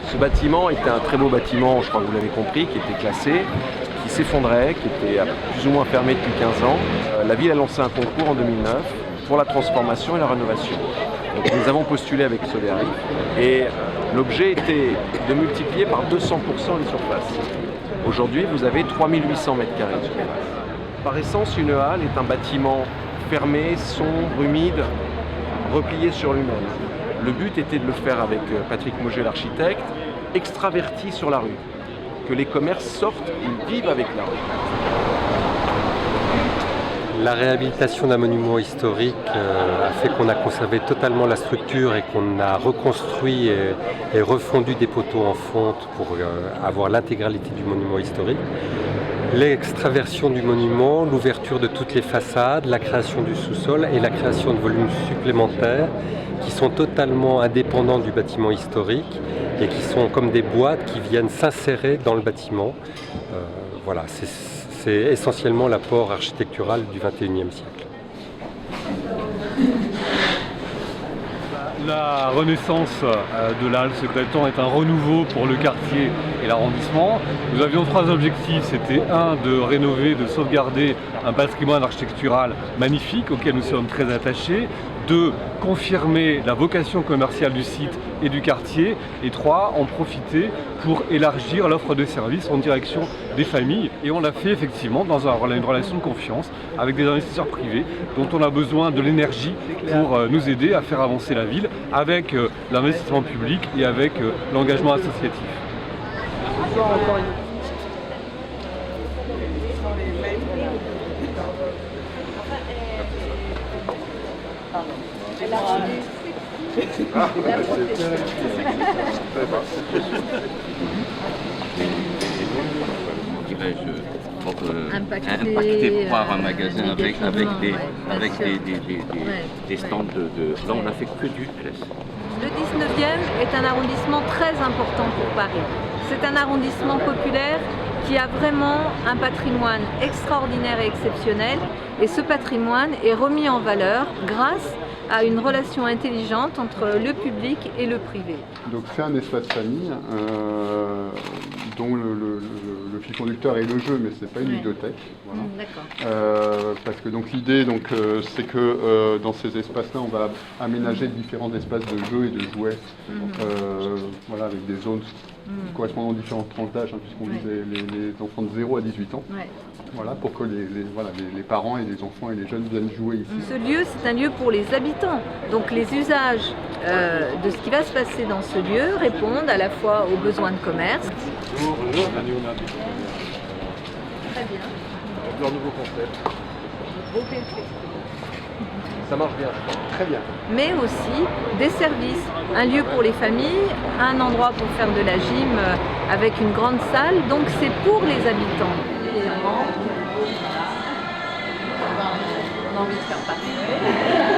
Ce bâtiment était un très beau bâtiment, je crois que vous l'avez compris, qui était classé, qui s'effondrait, qui était plus ou moins fermé depuis 15 ans. La ville a lancé un concours en 2009 pour la transformation et la rénovation. Donc nous avons postulé avec Soleari et l'objet était de multiplier par 200% les surfaces. Aujourd'hui, vous avez 3800 m² de surface. Par essence, une halle est un bâtiment fermé, sombre, humide, replié sur lui-même. Le but était de le faire avec Patrick Mauger, l'architecte, extraverti sur la rue. Que les commerces sortent, ils vivent avec la rue. La réhabilitation d'un monument historique a fait qu'on a conservé totalement la structure et qu'on a reconstruit et refondu des poteaux en fonte pour avoir l'intégralité du monument historique. L'extraversion du monument, l'ouverture de toutes les façades, la création du sous-sol et la création de volumes supplémentaires qui sont totalement indépendants du bâtiment historique et qui sont comme des boîtes qui viennent s'insérer dans le bâtiment. Voilà, c'est essentiellement l'apport architectural du XXIe siècle. La renaissance de la halle Secrétan est un renouveau pour le quartier et l'arrondissement. Nous avions 3 objectifs, c'était de rénover, de sauvegarder un patrimoine architectural magnifique auquel nous sommes très attachés, 2, confirmer la vocation commerciale du site et du quartier, et 3, en profiter pour élargir l'offre de services en direction des familles. Et on l'a fait effectivement dans une relation de confiance avec des investisseurs privés dont on a besoin de l'énergie pour nous aider à faire avancer la ville avec l'investissement public et avec l'engagement associatif. Impacté par un magasin avec des stands de... Là, on n'a fait que du classe. Le 19e est un arrondissement très important pour Paris. C'est un arrondissement populaire qui a vraiment un patrimoine extraordinaire et exceptionnel. Et ce patrimoine est remis en valeur grâce à une relation intelligente entre le public et le privé. Donc c'est un espace famille dont le fil conducteur est le jeu, mais c'est pas une bibliothèque. Voilà. D'accord. Parce que donc l'idée c'est que dans ces espaces-là, on va aménager différents espaces de jeux et de jouets, voilà, avec des zones correspondant aux différentes tranches d'âge, puisqu'on vise les enfants de 0 à 18 ans. Ouais. Voilà, pour que les parents et les enfants et les jeunes viennent jouer ici. Ce lieu, c'est un lieu pour les habitants. Donc les usages de ce qui va se passer dans ce lieu répondent à la fois aux besoins de commerce. Très bien. Leur nouveau concept. Ça marche bien. Très bien. Mais aussi des services. Un lieu pour les familles, un endroit pour faire de la gym avec une grande salle. Donc c'est pour les habitants. On a envie de faire partie.